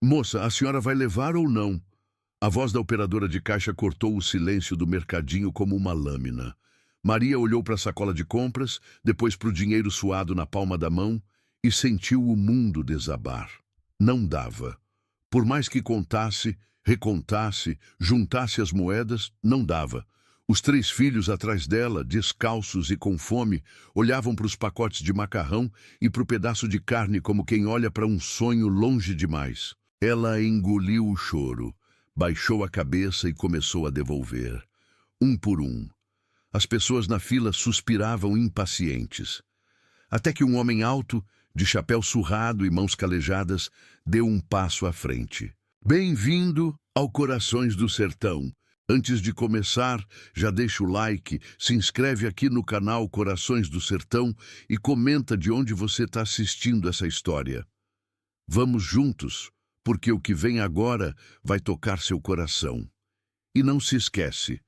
Moça, a senhora vai levar ou não? A voz da operadora de caixa cortou o silêncio do mercadinho como uma lâmina. Maria olhou para a sacola de compras, depois para o dinheiro suado na palma da mão e sentiu o mundo desabar. Não dava. Por mais que contasse, recontasse, juntasse as moedas, não dava. Os 3 filhos atrás dela, descalços e com fome, olhavam para os pacotes de macarrão e para o pedaço de carne como quem olha para um sonho longe demais. Ela engoliu o choro, baixou a cabeça e começou a devolver, um por um. As pessoas na fila suspiravam impacientes. Até que um homem alto, de chapéu surrado e mãos calejadas, deu um passo à frente. Bem-vindo ao Corações do Sertão. Antes de começar, já deixa o like, se inscreve aqui no canal Corações do Sertão e comenta de onde você está assistindo essa história. Vamos juntos, porque o que vem agora vai tocar seu coração. E não se esquece,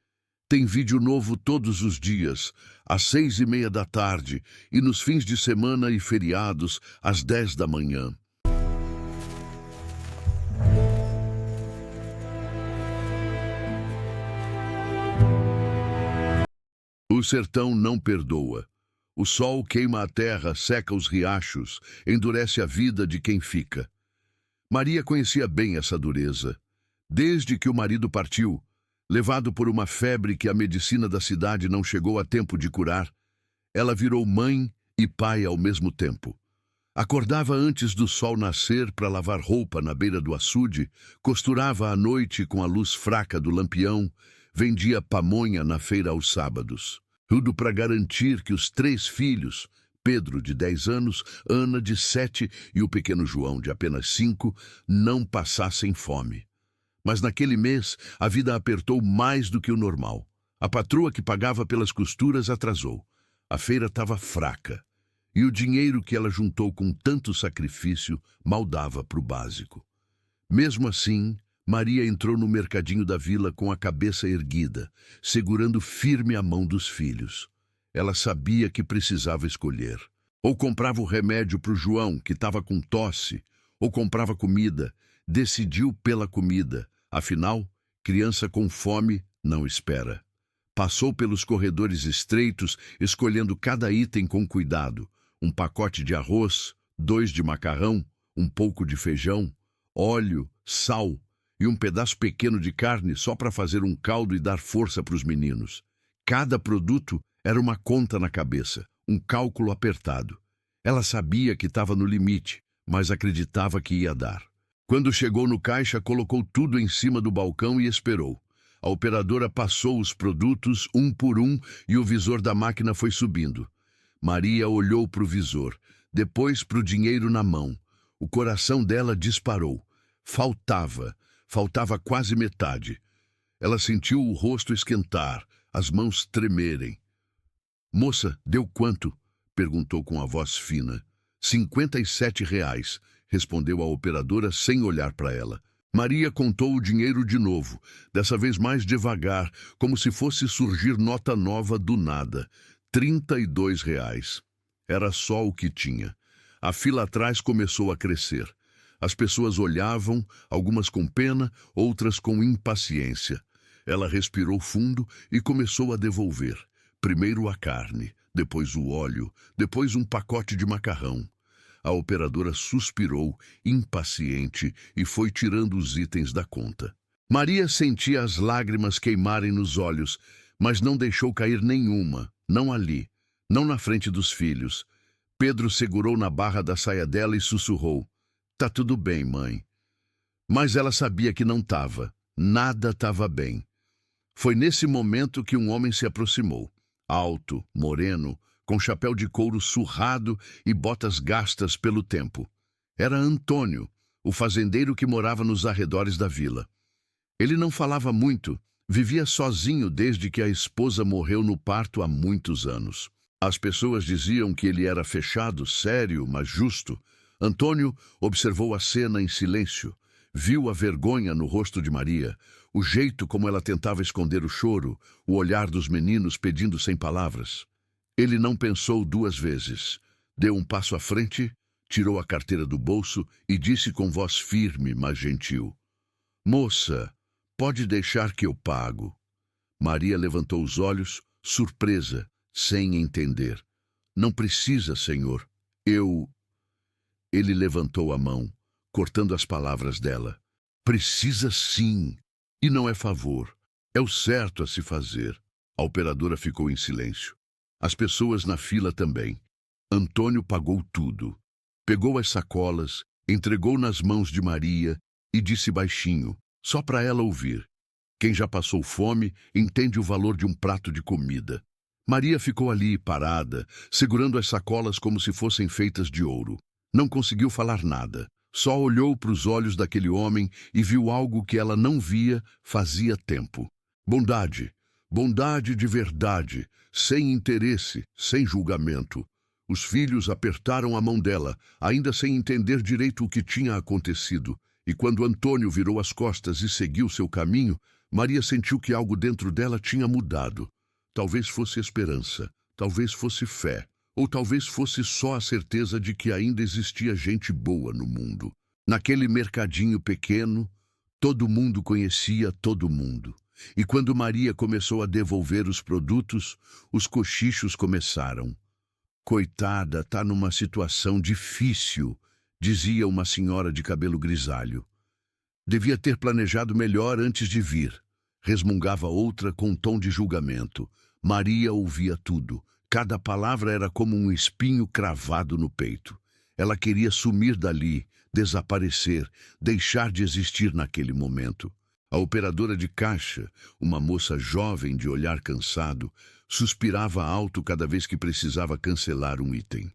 tem vídeo novo todos os dias, às 6h30 da tarde, e nos fins de semana e feriados, às 10 da manhã. O sertão não perdoa. O sol queima a terra, seca os riachos, endurece a vida de quem fica. Maria conhecia bem essa dureza. Desde que o marido partiu, levado por uma febre que a medicina da cidade não chegou a tempo de curar, ela virou mãe e pai ao mesmo tempo. Acordava antes do sol nascer para lavar roupa na beira do açude, costurava à noite com a luz fraca do lampião, vendia pamonha na feira aos sábados. Tudo para garantir que os 3 filhos, Pedro, de 10 anos, Ana, de 7 e o pequeno João, de apenas 5, não passassem fome. Mas naquele mês, a vida apertou mais do que o normal. A patroa que pagava pelas costuras atrasou. A feira estava fraca. E o dinheiro que ela juntou com tanto sacrifício mal dava para o básico. Mesmo assim, Maria entrou no mercadinho da vila com a cabeça erguida, segurando firme a mão dos filhos. Ela sabia que precisava escolher. Ou comprava o remédio para o João, que estava com tosse, ou comprava comida. Decidiu pela comida. Afinal, criança com fome não espera. Passou pelos corredores estreitos, escolhendo cada item com cuidado. Um pacote de arroz, 2 de macarrão, um pouco de feijão, óleo, sal e um pedaço pequeno de carne só para fazer um caldo e dar força para os meninos. Cada produto era uma conta na cabeça, um cálculo apertado. Ela sabia que estava no limite, mas acreditava que ia dar. Quando chegou no caixa, colocou tudo em cima do balcão e esperou. A operadora passou os produtos um por um e o visor da máquina foi subindo. Maria olhou para o visor, depois para o dinheiro na mão. O coração dela disparou. Faltava quase metade. Ela sentiu o rosto esquentar, as mãos tremerem. Moça, deu quanto? Perguntou com a voz fina. R$ 57, respondeu a operadora sem olhar para ela. Maria contou o dinheiro de novo, dessa vez mais devagar, como se fosse surgir nota nova do nada. R$ 32. Era só o que tinha. A fila atrás começou a crescer. As pessoas olhavam, algumas com pena, outras com impaciência. Ela respirou fundo e começou a devolver. Primeiro a carne, depois o óleo, depois um pacote de macarrão. A operadora suspirou, impaciente, e foi tirando os itens da conta. Maria sentia as lágrimas queimarem nos olhos, mas não deixou cair nenhuma, não ali, não na frente dos filhos. Pedro segurou na barra da saia dela e sussurrou. Tá tudo bem, mãe. Mas ela sabia que não estava. Nada estava bem. Foi nesse momento que um homem se aproximou. Alto, moreno, com chapéu de couro surrado e botas gastas pelo tempo. Era Antônio, o fazendeiro que morava nos arredores da vila. Ele não falava muito, vivia sozinho desde que a esposa morreu no parto há muitos anos. As pessoas diziam que ele era fechado, sério, mas justo. Antônio observou a cena em silêncio, viu a vergonha no rosto de Maria, o jeito como ela tentava esconder o choro, o olhar dos meninos pedindo sem palavras. Ele não pensou 2 vezes. Deu um passo à frente, tirou a carteira do bolso e disse com voz firme, mas gentil: Moça, pode deixar que eu pago. Maria levantou os olhos, surpresa, sem entender. Não precisa, senhor. Ele levantou a mão, cortando as palavras dela. Precisa sim. E não é favor. É o certo a se fazer. A operadora ficou em silêncio. As pessoas na fila também. Antônio pagou tudo. Pegou as sacolas, entregou nas mãos de Maria e disse baixinho, só para ela ouvir. Quem já passou fome entende o valor de um prato de comida. Maria ficou ali, parada, segurando as sacolas como se fossem feitas de ouro. Não conseguiu falar nada. Só olhou para os olhos daquele homem e viu algo que ela não via fazia tempo. Bondade. Bondade de verdade, sem interesse, sem julgamento. Os filhos apertaram a mão dela, ainda sem entender direito o que tinha acontecido. E quando Antônio virou as costas e seguiu seu caminho, Maria sentiu que algo dentro dela tinha mudado. Talvez fosse esperança, talvez fosse fé, ou talvez fosse só a certeza de que ainda existia gente boa no mundo. Naquele mercadinho pequeno, todo mundo conhecia todo mundo. E quando Maria começou a devolver os produtos, os cochichos começaram. Coitada, tá numa situação difícil, dizia uma senhora de cabelo grisalho. Devia ter planejado melhor antes de vir. Resmungava outra com um tom de julgamento. Maria ouvia tudo. Cada palavra era como um espinho cravado no peito. Ela queria sumir dali, desaparecer, deixar de existir naquele momento. A operadora de caixa, uma moça jovem de olhar cansado, suspirava alto cada vez que precisava cancelar um item.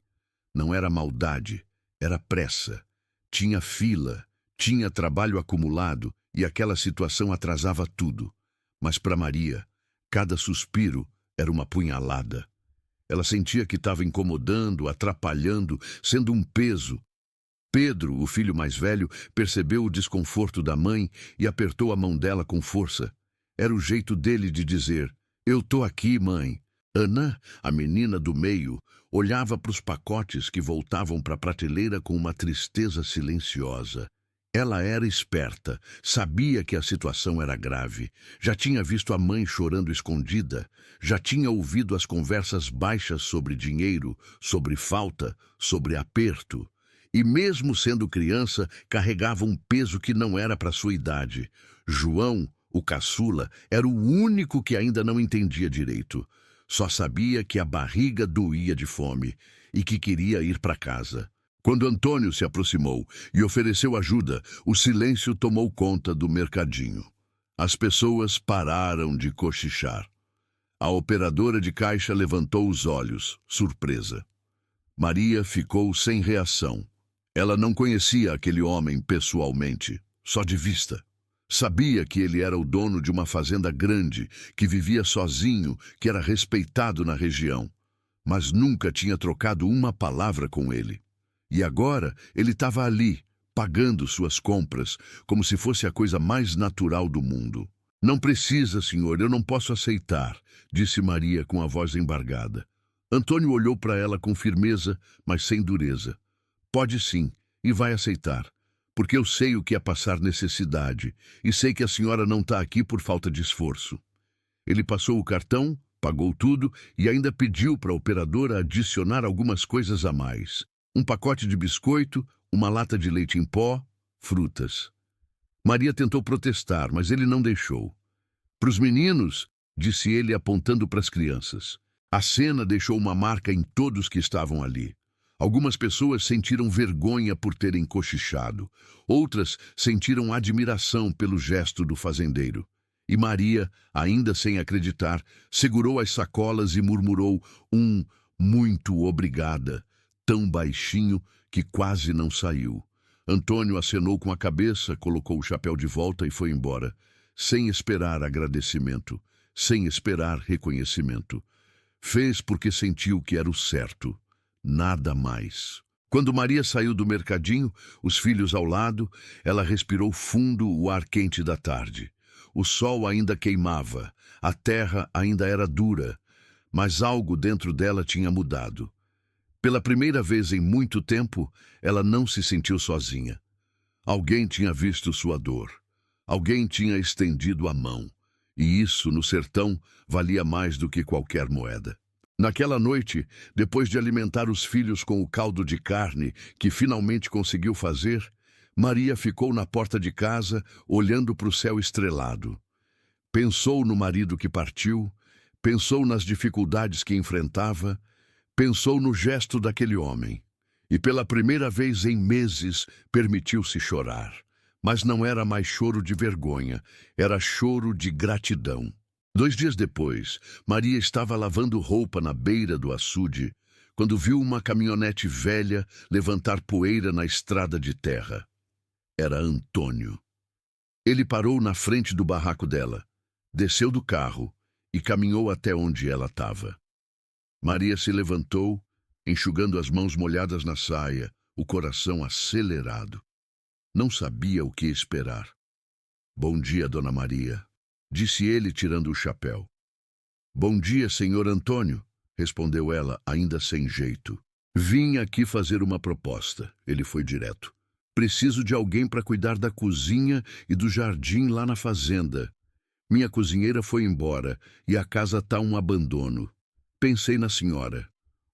Não era maldade, era pressa. Tinha fila, tinha trabalho acumulado e aquela situação atrasava tudo. Mas para Maria, cada suspiro era uma punhalada. Ela sentia que estava incomodando, atrapalhando, sendo um peso. Pedro, o filho mais velho, percebeu o desconforto da mãe e apertou a mão dela com força. Era o jeito dele de dizer, eu tô aqui, mãe. Ana, a menina do meio, olhava para os pacotes que voltavam para a prateleira com uma tristeza silenciosa. Ela era esperta, sabia que a situação era grave, já tinha visto a mãe chorando escondida, já tinha ouvido as conversas baixas sobre dinheiro, sobre falta, sobre aperto. E mesmo sendo criança, carregava um peso que não era para sua idade. João, o caçula, era o único que ainda não entendia direito. Só sabia que a barriga doía de fome e que queria ir para casa. Quando Antônio se aproximou e ofereceu ajuda, o silêncio tomou conta do mercadinho. As pessoas pararam de cochichar. A operadora de caixa levantou os olhos, surpresa. Maria ficou sem reação. Ela não conhecia aquele homem pessoalmente, só de vista. Sabia que ele era o dono de uma fazenda grande, que vivia sozinho, que era respeitado na região. Mas nunca tinha trocado uma palavra com ele. E agora ele estava ali, pagando suas compras, como se fosse a coisa mais natural do mundo. Não precisa, senhor, eu não posso aceitar, disse Maria com a voz embargada. Antônio olhou para ela com firmeza, mas sem dureza. Pode sim, e vai aceitar, porque eu sei o que é passar necessidade, e sei que a senhora não está aqui por falta de esforço. Ele passou o cartão, pagou tudo e ainda pediu para a operadora adicionar algumas coisas a mais. Um pacote de biscoito, uma lata de leite em pó, frutas. Maria tentou protestar, mas ele não deixou. Para os meninos, disse ele apontando para as crianças. A cena deixou uma marca em todos que estavam ali. Algumas pessoas sentiram vergonha por terem cochichado. Outras sentiram admiração pelo gesto do fazendeiro. E Maria, ainda sem acreditar, segurou as sacolas e murmurou um muito obrigada, tão baixinho que quase não saiu. Antônio acenou com a cabeça, colocou o chapéu de volta e foi embora, sem esperar agradecimento, sem esperar reconhecimento. Fez porque sentiu que era o certo. Nada mais. Quando Maria saiu do mercadinho, os filhos ao lado, ela respirou fundo o ar quente da tarde. O sol ainda queimava, a terra ainda era dura, mas algo dentro dela tinha mudado. Pela primeira vez em muito tempo, ela não se sentiu sozinha. Alguém tinha visto sua dor. Alguém tinha estendido a mão. E isso, no sertão, valia mais do que qualquer moeda. Naquela noite, depois de alimentar os filhos com o caldo de carne que finalmente conseguiu fazer, Maria ficou na porta de casa, olhando para o céu estrelado. Pensou no marido que partiu, pensou nas dificuldades que enfrentava, pensou no gesto daquele homem. E pela primeira vez em meses, permitiu-se chorar. Mas não era mais choro de vergonha, era choro de gratidão. 2 dias depois, Maria estava lavando roupa na beira do açude, quando viu uma caminhonete velha levantar poeira na estrada de terra. Era Antônio. Ele parou na frente do barraco dela, desceu do carro e caminhou até onde ela estava. Maria se levantou, enxugando as mãos molhadas na saia, o coração acelerado. Não sabia o que esperar. "Bom dia, Dona Maria", disse ele, tirando o chapéu. "Bom dia, senhor Antônio", respondeu ela, ainda sem jeito. "Vim aqui fazer uma proposta", ele foi direto. "Preciso de alguém para cuidar da cozinha e do jardim lá na fazenda. Minha cozinheira foi embora e a casa está um abandono. Pensei na senhora.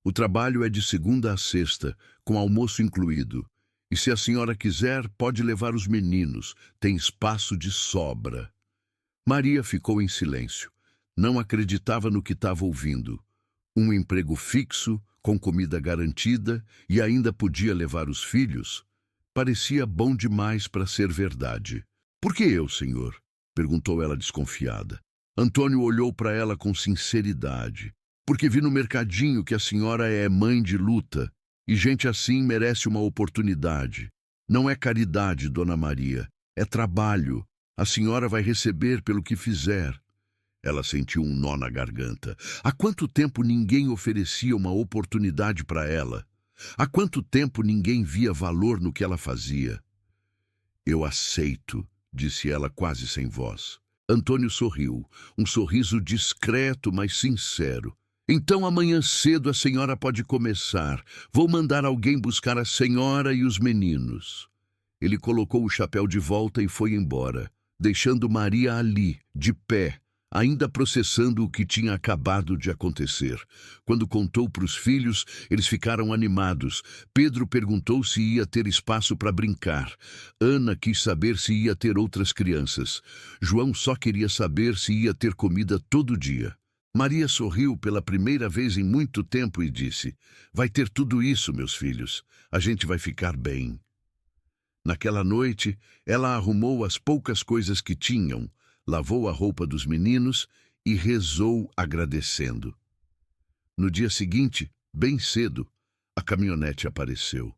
O trabalho é de segunda a sexta, com almoço incluído. E se a senhora quiser, pode levar os meninos. Tem espaço de sobra." Maria ficou em silêncio. Não acreditava no que estava ouvindo. Um emprego fixo, com comida garantida e ainda podia levar os filhos. Parecia bom demais para ser verdade. "Por que eu, senhor?" perguntou ela desconfiada. Antônio olhou para ela com sinceridade. "Porque vi no mercadinho que a senhora é mãe de luta. E gente assim merece uma oportunidade. Não é caridade, Dona Maria. É trabalho. A senhora vai receber pelo que fizer." Ela sentiu um nó na garganta. Há quanto tempo ninguém oferecia uma oportunidade para ela? Há quanto tempo ninguém via valor no que ela fazia? "Eu aceito", disse ela quase sem voz. Antônio sorriu, um sorriso discreto, mas sincero. "Então amanhã cedo a senhora pode começar. Vou mandar alguém buscar a senhora e os meninos." Ele colocou o chapéu de volta e foi embora, deixando Maria ali, de pé, ainda processando o que tinha acabado de acontecer. Quando contou para os filhos, eles ficaram animados. Pedro perguntou se ia ter espaço para brincar. Ana quis saber se ia ter outras crianças. João só queria saber se ia ter comida todo dia. Maria sorriu pela primeira vez em muito tempo e disse: "Vai ter tudo isso, meus filhos. A gente vai ficar bem." Naquela noite, ela arrumou as poucas coisas que tinham, lavou a roupa dos meninos e rezou agradecendo. No dia seguinte, bem cedo, a caminhonete apareceu.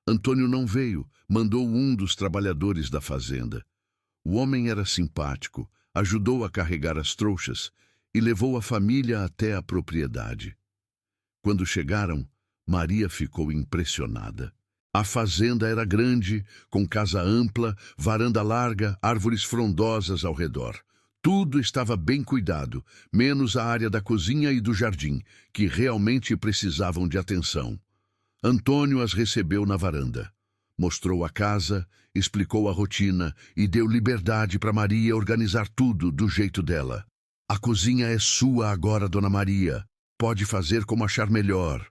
Antônio não veio, mandou um dos trabalhadores da fazenda. O homem era simpático, ajudou a carregar as trouxas e levou a família até a propriedade. Quando chegaram, Maria ficou impressionada. A fazenda era grande, com casa ampla, varanda larga, árvores frondosas ao redor. Tudo estava bem cuidado, menos a área da cozinha e do jardim, que realmente precisavam de atenção. Antônio as recebeu na varanda. Mostrou a casa, explicou a rotina e deu liberdade para Maria organizar tudo do jeito dela. "A cozinha é sua agora, Dona Maria. Pode fazer como achar melhor."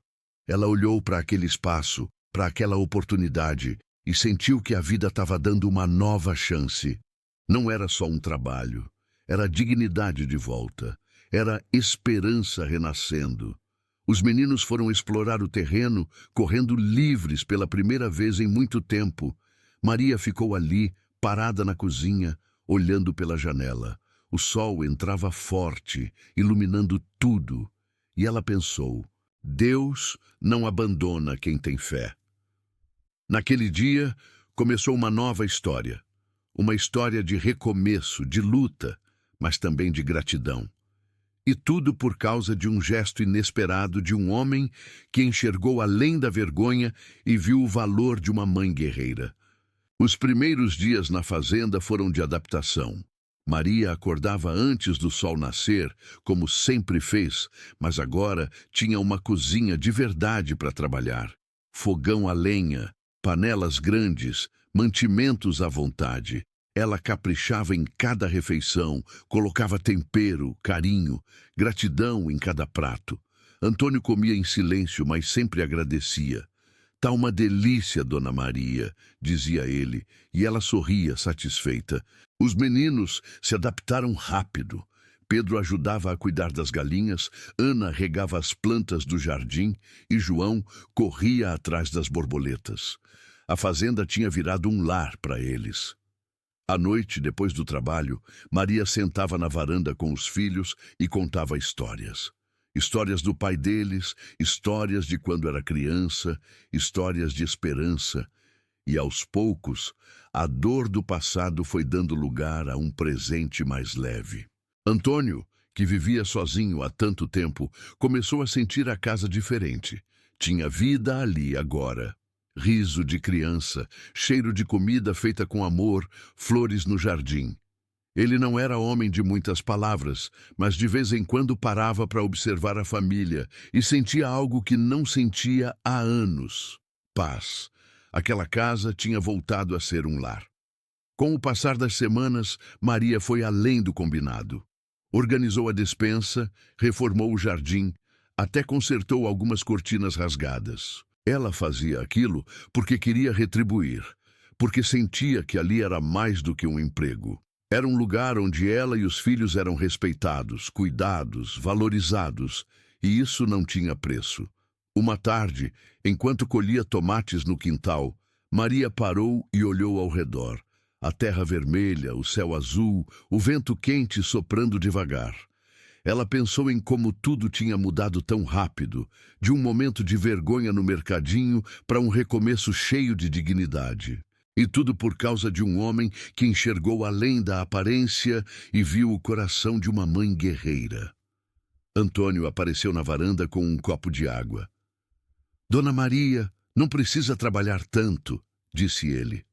Ela olhou para aquele espaço, para aquela oportunidade, e sentiu que a vida estava dando uma nova chance. Não era só um trabalho, era dignidade de volta, era esperança renascendo. Os meninos foram explorar o terreno, correndo livres pela primeira vez em muito tempo. Maria ficou ali, parada na cozinha, olhando pela janela. O sol entrava forte, iluminando tudo, e ela pensou: Deus não abandona quem tem fé. Naquele dia, começou uma nova história. Uma história de recomeço, de luta, mas também de gratidão. E tudo por causa de um gesto inesperado de um homem que enxergou além da vergonha e viu o valor de uma mãe guerreira. Os primeiros dias na fazenda foram de adaptação. Maria acordava antes do sol nascer, como sempre fez, mas agora tinha uma cozinha de verdade para trabalhar. Fogão a lenha, panelas grandes, mantimentos à vontade. Ela caprichava em cada refeição, colocava tempero, carinho, gratidão em cada prato. Antônio comia em silêncio, mas sempre agradecia. "Tá uma delícia, Dona Maria", dizia ele, e ela sorria satisfeita. Os meninos se adaptaram rápido. Pedro ajudava a cuidar das galinhas, Ana regava as plantas do jardim e João corria atrás das borboletas. A fazenda tinha virado um lar para eles. À noite, depois do trabalho, Maria sentava na varanda com os filhos e contava histórias. Histórias do pai deles, histórias de quando era criança, histórias de esperança. E aos poucos, a dor do passado foi dando lugar a um presente mais leve. Antônio, que vivia sozinho há tanto tempo, começou a sentir a casa diferente. Tinha vida ali agora. Riso de criança, cheiro de comida feita com amor, flores no jardim. Ele não era homem de muitas palavras, mas de vez em quando parava para observar a família e sentia algo que não sentia há anos: paz. Aquela casa tinha voltado a ser um lar. Com o passar das semanas, Maria foi além do combinado. Organizou a despensa, reformou o jardim, até consertou algumas cortinas rasgadas. Ela fazia aquilo porque queria retribuir, porque sentia que ali era mais do que um emprego. Era um lugar onde ela e os filhos eram respeitados, cuidados, valorizados, e isso não tinha preço. Uma tarde, enquanto colhia tomates no quintal, Maria parou e olhou ao redor. A terra vermelha, o céu azul, o vento quente soprando devagar. Ela pensou em como tudo tinha mudado tão rápido, de um momento de vergonha no mercadinho para um recomeço cheio de dignidade. E tudo por causa de um homem que enxergou além da aparência e viu o coração de uma mãe guerreira. Antônio apareceu na varanda com um copo de água. "Dona Maria, não precisa trabalhar tanto", disse ele.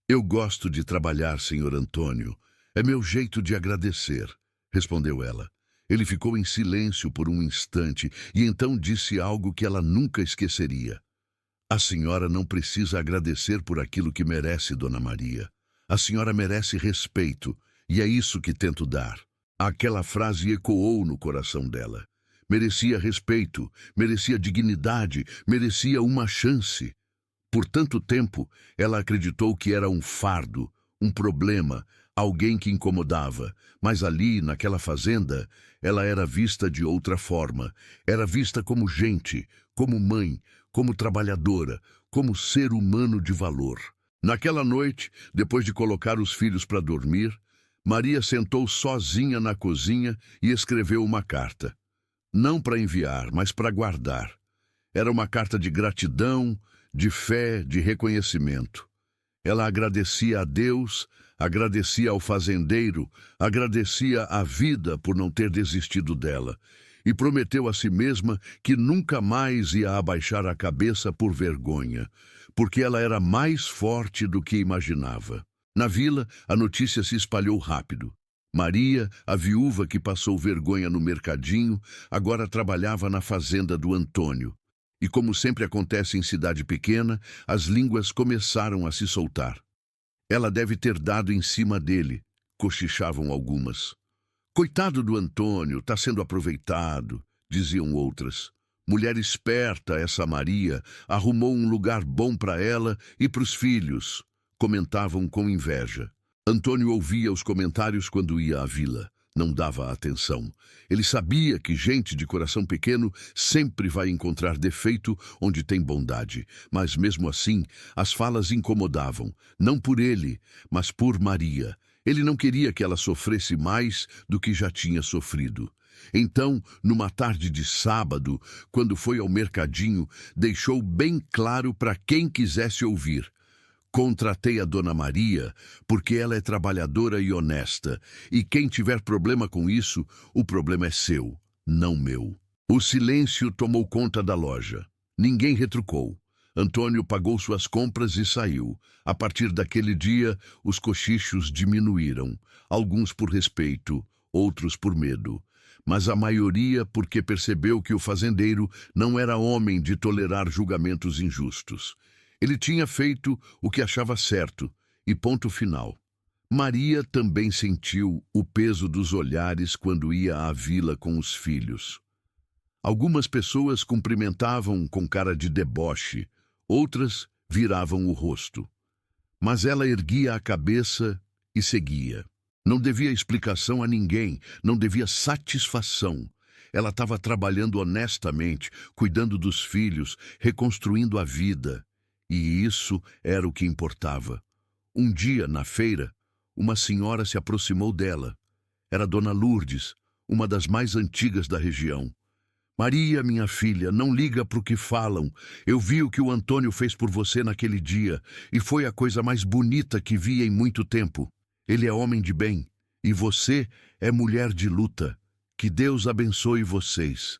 "Eu gosto de trabalhar, senhor Antônio. É meu jeito de agradecer", respondeu ela. Ele ficou em silêncio por um instante e então disse algo que ela nunca esqueceria. "A senhora não precisa agradecer por aquilo que merece, Dona Maria. A senhora merece respeito, e é isso que tento dar." Aquela frase ecoou no coração dela. Merecia respeito, merecia dignidade, merecia uma chance. Por tanto tempo, ela acreditou que era um fardo, um problema, alguém que incomodava, mas ali, naquela fazenda, ela era vista de outra forma. Era vista como gente, como mãe, como trabalhadora, como ser humano de valor. Naquela noite, depois de colocar os filhos para dormir, Maria sentou sozinha na cozinha e escreveu uma carta. Não para enviar, mas para guardar. Era uma carta de gratidão, de fé, de reconhecimento. Ela agradecia a Deus, agradecia ao fazendeiro, agradecia à vida por não ter desistido dela, e prometeu a si mesma que nunca mais ia abaixar a cabeça por vergonha, porque ela era mais forte do que imaginava. Na vila, a notícia se espalhou rápido. Maria, a viúva que passou vergonha no mercadinho, agora trabalhava na fazenda do Antônio. E como sempre acontece em cidade pequena, as línguas começaram a se soltar. "Ela deve ter dado em cima dele", cochichavam algumas. "Coitado do Antônio, está sendo aproveitado", diziam outras. "Mulher esperta, essa Maria, arrumou um lugar bom para ela e para os filhos", comentavam com inveja. Antônio ouvia os comentários quando ia à vila. Não dava atenção. Ele sabia que gente de coração pequeno sempre vai encontrar defeito onde tem bondade, mas mesmo assim, as falas incomodavam, não por ele, mas por Maria. Ele não queria que ela sofresse mais do que já tinha sofrido. Então, numa tarde de sábado, quando foi ao mercadinho, deixou bem claro para quem quisesse ouvir: "Contratei a Dona Maria porque ela é trabalhadora e honesta, e quem tiver problema com isso, o problema é seu, não meu." O silêncio tomou conta da loja. Ninguém retrucou. Antônio pagou suas compras e saiu. A partir daquele dia, os cochichos diminuíram, alguns por respeito, outros por medo, mas a maioria porque percebeu que o fazendeiro não era homem de tolerar julgamentos injustos. Ele tinha feito o que achava certo, e ponto final. Maria também sentiu o peso dos olhares quando ia à vila com os filhos. Algumas pessoas cumprimentavam com cara de deboche, outras viravam o rosto. Mas ela erguia a cabeça e seguia. Não devia explicação a ninguém, não devia satisfação. Ela estava trabalhando honestamente, cuidando dos filhos, reconstruindo a vida. E isso era o que importava. Um dia, na feira, uma senhora se aproximou dela. Era Dona Lourdes, uma das mais antigas da região. Maria, minha filha, não liga para o que falam. Eu vi o que o Antônio fez por você naquele dia, e foi a coisa mais bonita que vi em muito tempo. Ele é homem de bem, e você é mulher de luta. Que Deus abençoe vocês.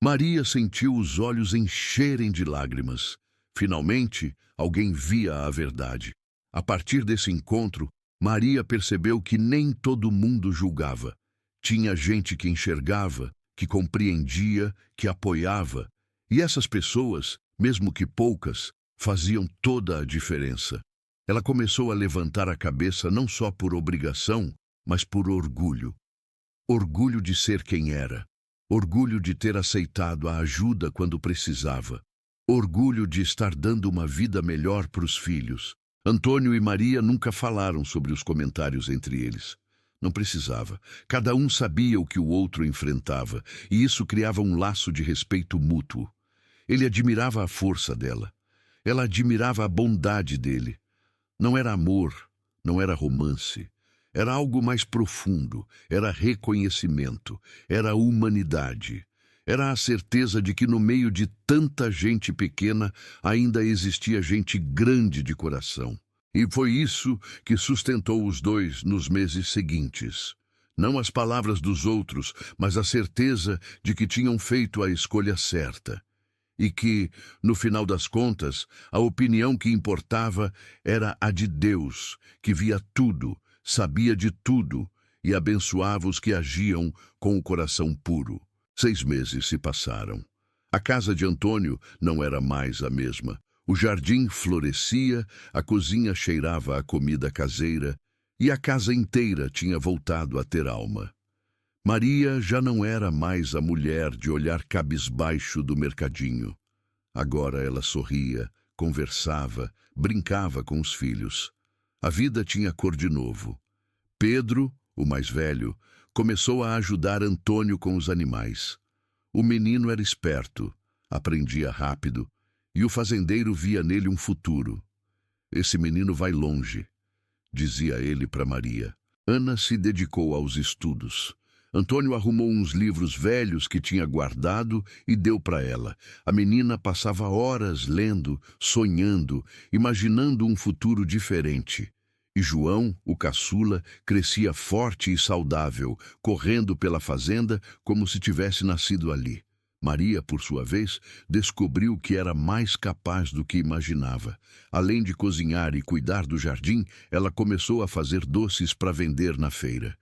Maria sentiu os olhos encherem de lágrimas. Finalmente, alguém via a verdade. A partir desse encontro, Maria percebeu que nem todo mundo julgava. Tinha gente que enxergava, que compreendia, que apoiava. E essas pessoas, mesmo que poucas, faziam toda a diferença. Ela começou a levantar a cabeça não só por obrigação, mas por orgulho. Orgulho de ser quem era. Orgulho de ter aceitado a ajuda quando precisava. Orgulho de estar dando uma vida melhor para os filhos. Antônio e Maria nunca falaram sobre os comentários entre eles. Não precisava. Cada um sabia o que o outro enfrentava, e isso criava um laço de respeito mútuo. Ele admirava a força dela. Ela admirava a bondade dele. Não era amor, não era romance. Era algo mais profundo, era reconhecimento, era humanidade. Era a certeza de que no meio de tanta gente pequena ainda existia gente grande de coração. E foi isso que sustentou os dois nos meses seguintes. Não as palavras dos outros, mas a certeza de que tinham feito a escolha certa. E que, no final das contas, a opinião que importava era a de Deus, que via tudo, sabia de tudo e abençoava os que agiam com o coração puro. 6 meses se passaram. A casa de Antônio não era mais a mesma. O jardim florescia, a cozinha cheirava a comida caseira e a casa inteira tinha voltado a ter alma. Maria já não era mais a mulher de olhar cabisbaixo do mercadinho. Agora ela sorria, conversava, brincava com os filhos. A vida tinha cor de novo. Pedro, o mais velho, começou a ajudar Antônio com os animais. O menino era esperto, aprendia rápido, e o fazendeiro via nele um futuro. Esse menino vai longe, dizia ele para Maria. Ana se dedicou aos estudos. Antônio arrumou uns livros velhos que tinha guardado e deu para ela. A menina passava horas lendo, sonhando, imaginando um futuro diferente. E João, o caçula, crescia forte e saudável, correndo pela fazenda como se tivesse nascido ali. Maria, por sua vez, descobriu que era mais capaz do que imaginava. Além de cozinhar e cuidar do jardim, ela começou a fazer doces para vender na feira.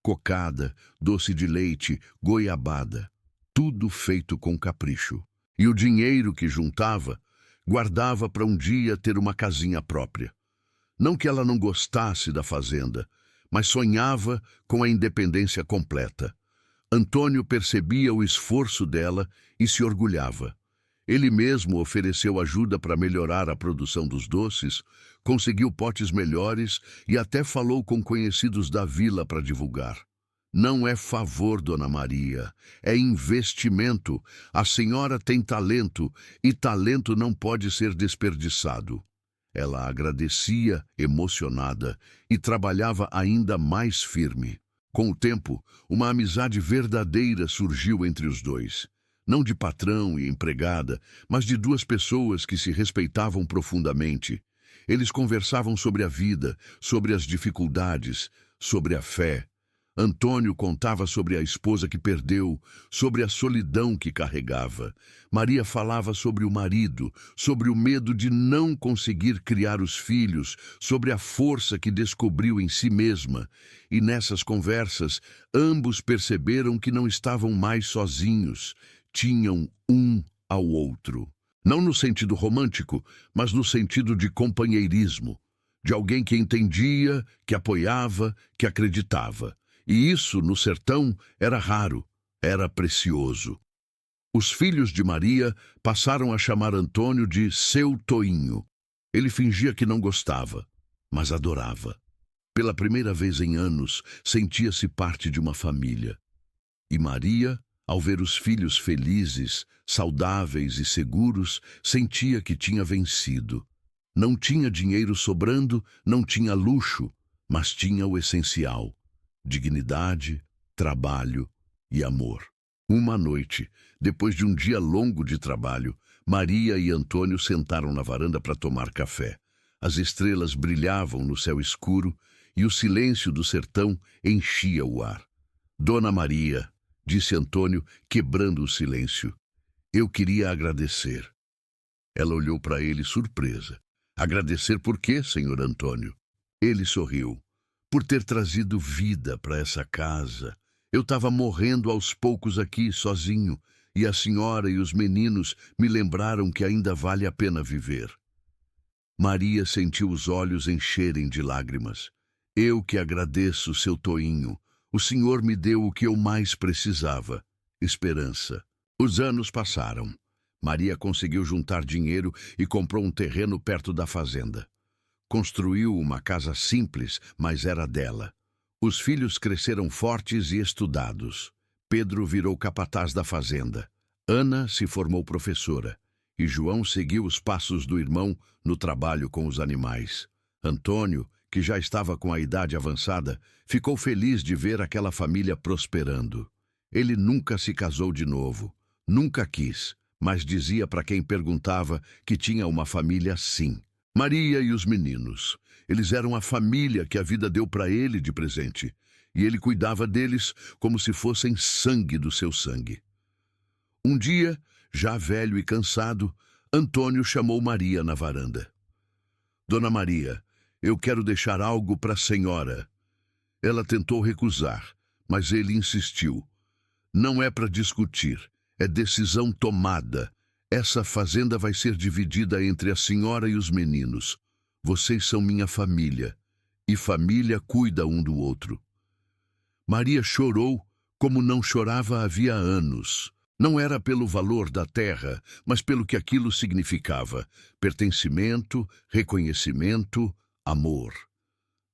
Cocada, doce de leite, goiabada, tudo feito com capricho. E o dinheiro que juntava, guardava para um dia ter uma casinha própria. Não que ela não gostasse da fazenda, mas sonhava com a independência completa. Antônio percebia o esforço dela e se orgulhava. Ele mesmo ofereceu ajuda para melhorar a produção dos doces, conseguiu potes melhores e até falou com conhecidos da vila para divulgar. Não é favor, Dona Maria, é investimento. A senhora tem talento e talento não pode ser desperdiçado. Ela agradecia, emocionada, e trabalhava ainda mais firme. Com o tempo, uma amizade verdadeira surgiu entre os dois. Não de patrão e empregada, mas de duas pessoas que se respeitavam profundamente. Eles conversavam sobre a vida, sobre as dificuldades, sobre a fé. Antônio contava sobre a esposa que perdeu, sobre a solidão que carregava. Maria falava sobre o marido, sobre o medo de não conseguir criar os filhos, sobre a força que descobriu em si mesma. E nessas conversas, ambos perceberam que não estavam mais sozinhos, tinham um ao outro. Não no sentido romântico, mas no sentido de companheirismo, de alguém que entendia, que apoiava, que acreditava. E isso, no sertão, era raro, era precioso. Os filhos de Maria passaram a chamar Antônio de seu Toinho. Ele fingia que não gostava, mas adorava. Pela primeira vez em anos, sentia-se parte de uma família. E Maria, ao ver os filhos felizes, saudáveis e seguros, sentia que tinha vencido. Não tinha dinheiro sobrando, não tinha luxo, mas tinha o essencial: dignidade, trabalho e amor. Uma noite, depois de um dia longo de trabalho, Maria e Antônio sentaram na varanda para tomar café. As estrelas brilhavam no céu escuro e o silêncio do sertão enchia o ar. Dona Maria, disse Antônio, quebrando o silêncio, eu queria agradecer. Ela olhou para ele surpresa. Agradecer por quê, senhor Antônio? Ele sorriu. Por ter trazido vida para essa casa. Eu estava morrendo aos poucos aqui, sozinho, e a senhora e os meninos me lembraram que ainda vale a pena viver. Maria sentiu os olhos encherem de lágrimas. Eu que agradeço, seu Toinho. O senhor me deu o que eu mais precisava: esperança. Os anos passaram. Maria conseguiu juntar dinheiro e comprou um terreno perto da fazenda. Construiu uma casa simples, mas era dela. Os filhos cresceram fortes e estudados. Pedro virou capataz da fazenda. Ana se formou professora. E João seguiu os passos do irmão no trabalho com os animais. Antônio, que já estava com a idade avançada, ficou feliz de ver aquela família prosperando. Ele nunca se casou de novo. Nunca quis, mas dizia para quem perguntava que tinha uma família sim. Maria e os meninos. Eles eram a família que a vida deu para ele de presente. E ele cuidava deles como se fossem sangue do seu sangue. Um dia, já velho e cansado, Antônio chamou Maria na varanda. Dona Maria, eu quero deixar algo para a senhora. Ela tentou recusar, mas ele insistiu. Não é para discutir, é decisão tomada. Essa fazenda vai ser dividida entre a senhora e os meninos. Vocês são minha família, e família cuida um do outro. Maria chorou como não chorava havia anos. Não era pelo valor da terra, mas pelo que aquilo significava: pertencimento, reconhecimento, amor.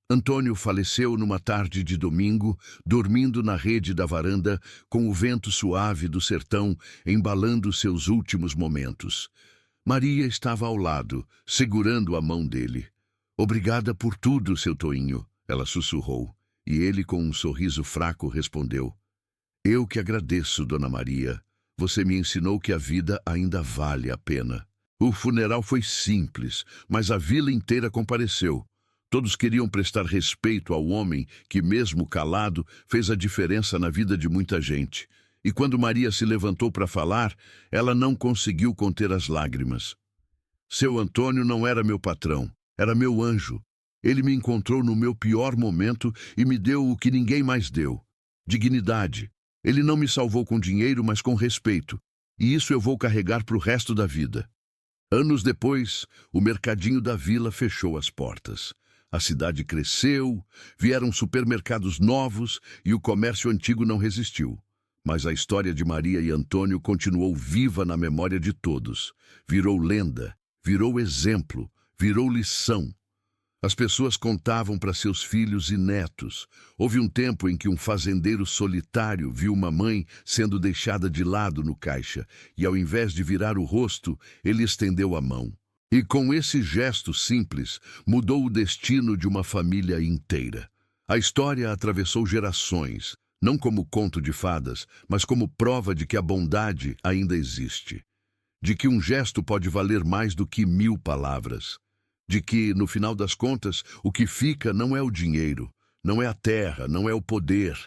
Antônio faleceu numa tarde de domingo, dormindo na rede da varanda, com o vento suave do sertão embalando seus últimos momentos. Maria estava ao lado, segurando a mão dele. Obrigada por tudo, seu Toinho, ela sussurrou, e ele, com um sorriso fraco, respondeu: Eu que agradeço, Dona Maria. Você me ensinou que a vida ainda vale a pena. O funeral foi simples, mas a vila inteira compareceu. Todos queriam prestar respeito ao homem que, mesmo calado, fez a diferença na vida de muita gente. E quando Maria se levantou para falar, ela não conseguiu conter as lágrimas. Seu Antônio não era meu patrão, era meu anjo. Ele me encontrou no meu pior momento e me deu o que ninguém mais deu: dignidade. Ele não me salvou com dinheiro, mas com respeito. E isso eu vou carregar para o resto da vida. Anos depois, o mercadinho da vila fechou as portas. A cidade cresceu, vieram supermercados novos e o comércio antigo não resistiu. Mas a história de Maria e Antônio continuou viva na memória de todos. Virou lenda, virou exemplo, virou lição. As pessoas contavam para seus filhos e netos. Houve um tempo em que um fazendeiro solitário viu uma mãe sendo deixada de lado no caixa e, ao invés de virar o rosto, ele estendeu a mão. E com esse gesto simples, mudou o destino de uma família inteira. A história atravessou gerações, não como conto de fadas, mas como prova de que a bondade ainda existe. De que um gesto pode valer mais do que 1000 palavras. De que, no final das contas, o que fica não é o dinheiro, não é a terra, não é o poder.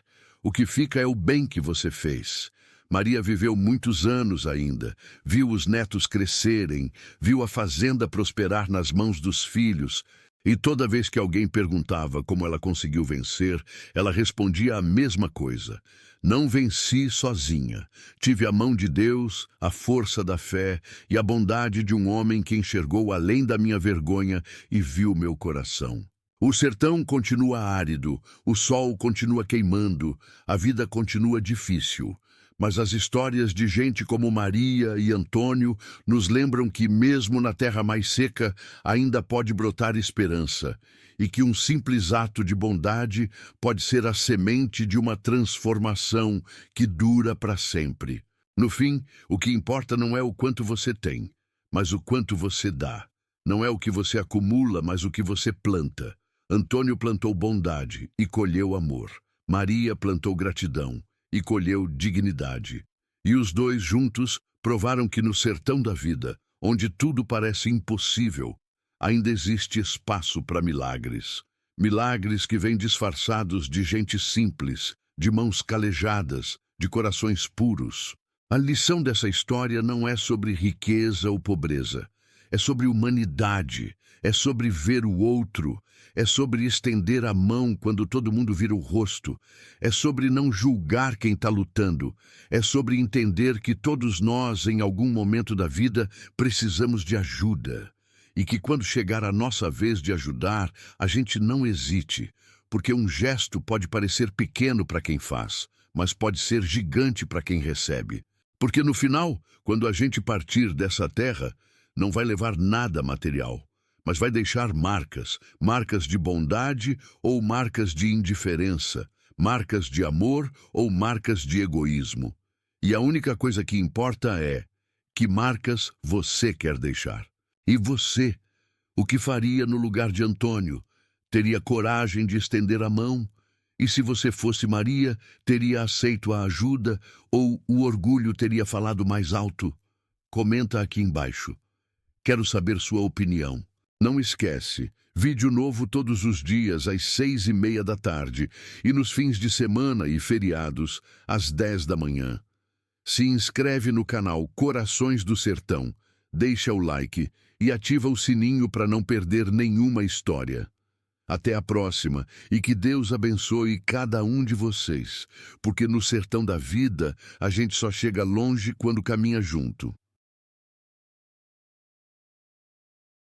O que fica é o bem que você fez. Maria viveu muitos anos ainda, viu os netos crescerem, viu a fazenda prosperar nas mãos dos filhos, e toda vez que alguém perguntava como ela conseguiu vencer, ela respondia a mesma coisa: não venci sozinha. Tive a mão de Deus, a força da fé e a bondade de um homem que enxergou além da minha vergonha e viu meu coração. O sertão continua árido, o sol continua queimando, a vida continua difícil. Mas as histórias de gente como Maria e Antônio nos lembram que, mesmo na terra mais seca, ainda pode brotar esperança, e que um simples ato de bondade pode ser a semente de uma transformação que dura para sempre. No fim, o que importa não é o quanto você tem, mas o quanto você dá. Não é o que você acumula, mas o que você planta. Antônio plantou bondade e colheu amor. Maria plantou gratidão e colheu dignidade. E os dois juntos provaram que no sertão da vida, onde tudo parece impossível, ainda existe espaço para milagres. Milagres que vêm disfarçados de gente simples, de mãos calejadas, de corações puros. A lição dessa história não é sobre riqueza ou pobreza. É sobre humanidade, é sobre ver o outro, é sobre estender a mão quando todo mundo vira o rosto, é sobre não julgar quem está lutando, é sobre entender que todos nós, em algum momento da vida, precisamos de ajuda. E que quando chegar a nossa vez de ajudar, a gente não hesite, porque um gesto pode parecer pequeno para quem faz, mas pode ser gigante para quem recebe. Porque no final, quando a gente partir dessa terra, não vai levar nada material, mas vai deixar marcas, marcas de bondade ou marcas de indiferença, marcas de amor ou marcas de egoísmo. E a única coisa que importa é que marcas você quer deixar. E você, o que faria no lugar de Antônio? Teria coragem de estender a mão? E se você fosse Maria, teria aceito a ajuda ou o orgulho teria falado mais alto? Comenta aqui embaixo. Quero saber sua opinião. Não esquece, vídeo novo todos os dias às 6:30 da tarde e nos fins de semana e feriados às 10 da manhã. Se inscreve no canal Corações do Sertão, deixa o like e ativa o sininho para não perder nenhuma história. Até a próxima e que Deus abençoe cada um de vocês, porque no sertão da vida a gente só chega longe quando caminha junto.